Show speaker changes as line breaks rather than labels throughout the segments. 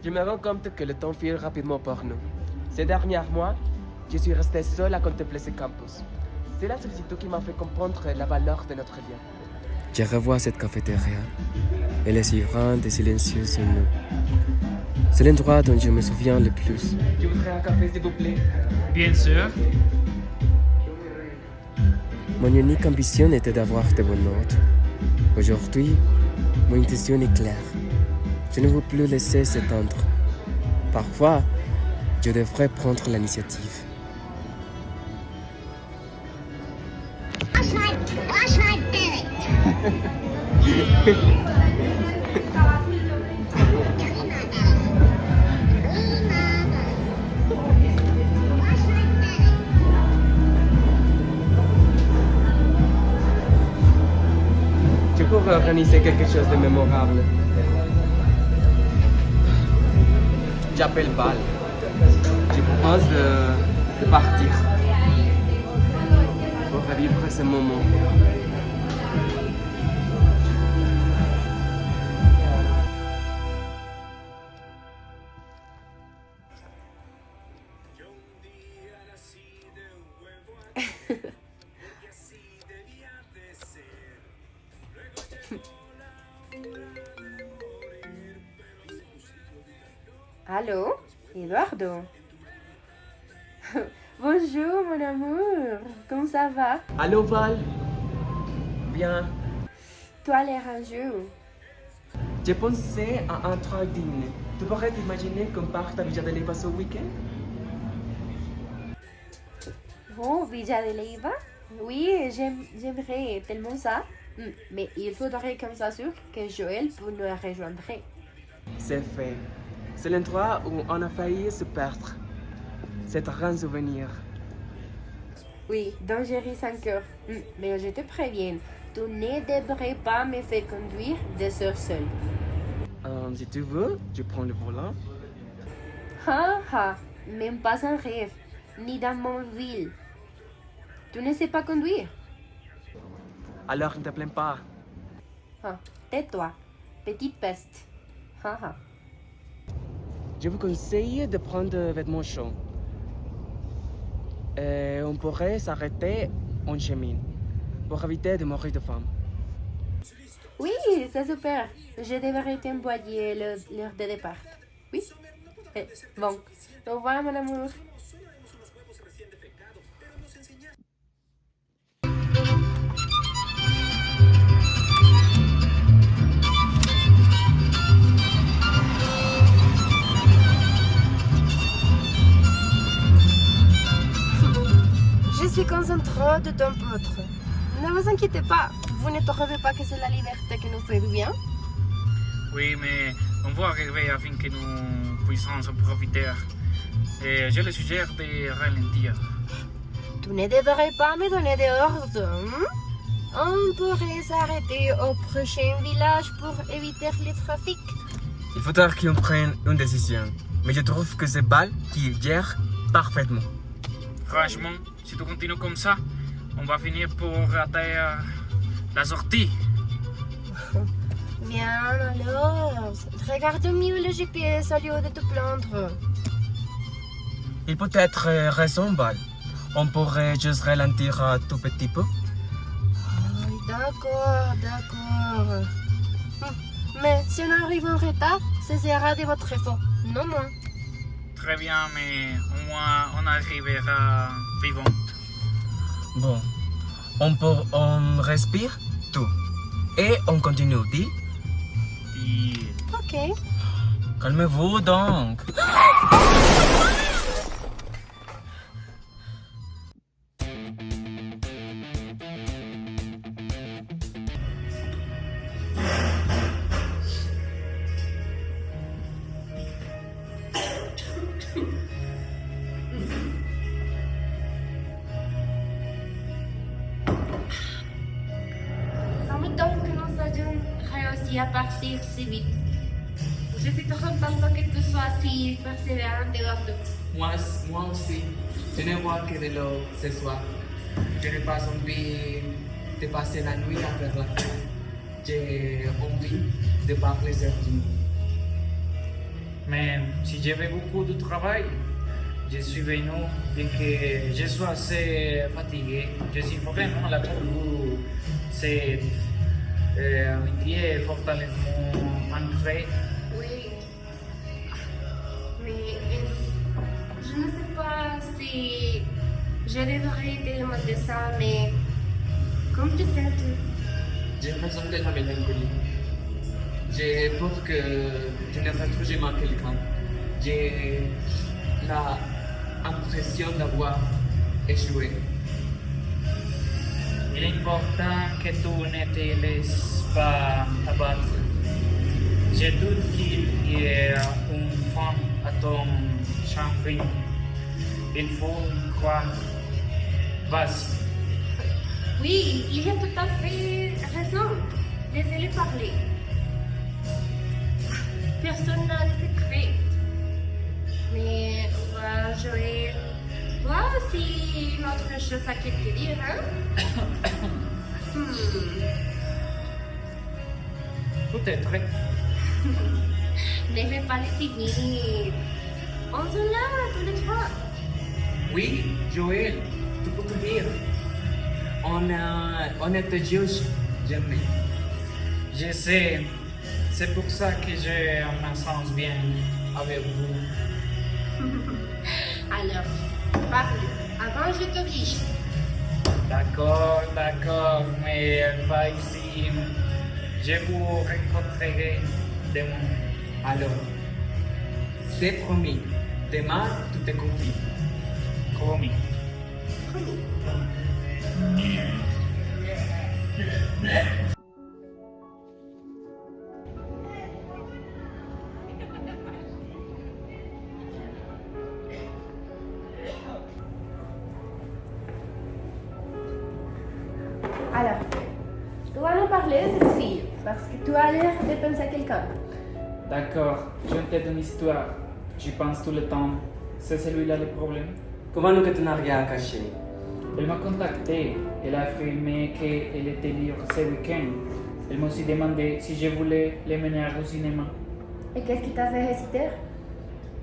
Je me rends compte que le temps file rapidement pour nous. Ces derniers mois, je suis resté seul à contempler ce campus. C'est la solitude qui m'a fait comprendre la valeur de notre lien.
Je revois cette cafétéria. Elle est si grande et silencieuse en nous. C'est l'endroit dont je me souviens le plus.
Je voudrais un café, s'il vous plaît.
Bien sûr.
Mon unique ambition était d'avoir de bonnes notes. Aujourd'hui, mon intention est claire. Je ne veux plus laisser s'étendre. Parfois, je devrais prendre l'initiative.
Wash my belly.
Je pourrais organiser quelque chose de mémorable. J'appelle Val. Je propose de partir pour revivre ce moment.
Allô, Eduardo. Bonjour mon amour, comment ça va?
Allô Val? Bien.
Toi l'air un jeu.
J'ai pensé à un train dîner. Tu pourrais t'imaginer qu'on parte à Villa de Leyva ce week-end?
Oh, Villa de Leyva? Oui, j'aimerais tellement ça. Mais il faudrait qu'on s'assure que Joël nous rejoindrait.
C'est fait. C'est l'endroit où on a failli se perdre. C'est un grand souvenir.
Oui, dangereux encore. Mais je te préviens, tu ne devrais pas me faire conduire des heures seule.
Si tu veux, je prends le volant.
Même pas un rêve, ni dans mon ville. Tu ne sais pas conduire?
Alors ne te plains pas.
Tais-toi, petite peste.
Je vous conseille de prendre des vêtements chauds. Et on pourrait s'arrêter en chemin pour éviter de mourir de faim.
Oui, c'est super. Je devrais t'envoyer l'heure de départ. Oui? Bon, au revoir mon amour. Je suis concentrée de temps pour autre. Ne vous inquiétez pas, vous ne trouvez pas que c'est la liberté qui nous fait du bien?
Oui, mais on va arriver afin que nous puissions en profiter. Et je le suggère de ralentir.
Tu ne devrais pas me donner des ordres. On pourrait s'arrêter au prochain village pour éviter le trafic.
Il faudra qu'on prenne une décision. Mais je trouve que c'est Val qui gère parfaitement.
Franchement, si tu continues comme ça, on va finir pour rater la sortie.
Bien alors, regarde mieux le GPS au lieu de te plaindre.
Il peut être raison, Val. On pourrait juste ralentir un tout petit peu.
D'accord. Mais si on arrive en retard, ce sera de votre faute, non moi.
Très bien, mais au moins on arrivera vivante.
Bon, on respire tout. Et on continue, dit?
Ok.
Calmez-vous donc.
Ça me donne que nous ayons réussi à partir si vite. Je suis trop contente que tu sois si persévérant, Eduardo.
Moi aussi. Je ne vois que de l'eau ce soir. Je n'ai pas envie de passer la nuit à faire la fête. J'ai envie de parler sérieusement.
Mais si j'avais beaucoup de travail, je suis venu bien que je sois assez fatigué. Je suis vraiment là pour vous. C'est amitié fortement ancrée.
Oui. Mais je ne sais pas si je devrais te demander ça, mais comment te sens-tu?
J'ai l'impression de la mélancolie. J'ai peur que je ne retrouve jamais quelqu'un. J'ai l'impression d'avoir échoué.
Il est important que tu ne te laisses pas abattre. Je doute qu'il y ait une femme à ton champ. Il faut y croire. Vas-y.
Oui, il a tout à fait raison. Laissez-le parler. Personne n'a de secret. Mais Joël, toi aussi une autre chose à te dire, hein?
Peut-être.
Ne fais pas les timides. On se là tous les trois.
Oui, Joël, tu peux te dire. On ne te juge jamais.
Je sais. C'est pour ça que je me sens bien avec vous.
Alors, parle. Avant, je t'oblige.
D'accord, mais pas ici. Je vous rencontrerai demain.
Alors, c'est promis. Demain, tout est compris.
Promis.
Alors, tu vas nous parler de cette fille, parce que tu as l'air de penser à quelqu'un.
D'accord, je te donne une histoire. J'y pense tout le temps. C'est celui-là le problème.
Comment nous que tu n'as rien à cacher?
Elle m'a contacté. Elle a affirmé qu'elle était libre ce week-end. Elle m'a aussi demandé si je voulais les mener au cinéma.
Et qu'est-ce qui t'a fait hésiter?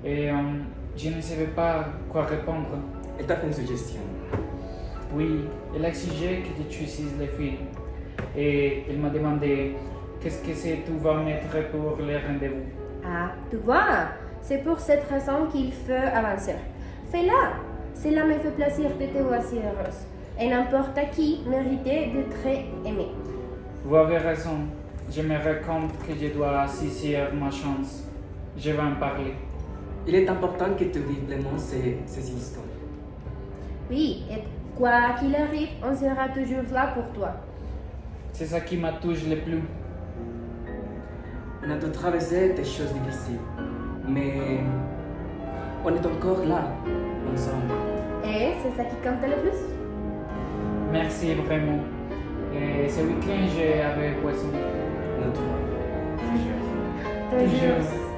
Et je ne savais pas quoi répondre.
Elle t'a fait une suggestion.
Oui, elle a exigé que tu choisisses les films. Et elle m'a demandé qu'est-ce que c'est tu vas mettre pour les rendez-vous.
Ah, tu vois, c'est pour cette raison qu'il faut avancer. Fais-la! Cela me fait plaisir de te voir si heureuse. Et n'importe qui méritait d'être aimé.
Vous avez raison. Je me rends compte que je dois saisir ma chance. Je vais en parler.
Il est important que tu vives pleinement ces histoires.
Oui, et quoi qu'il arrive, on sera toujours là pour toi.
C'est ça qui m'a touché le plus.
On a dû traverser des choses difficiles, mais on est encore là, ensemble.
Et c'est ça qui compte le plus.
Merci vraiment. Et ce week-end, j'avais poisson.
Notre
Toujours.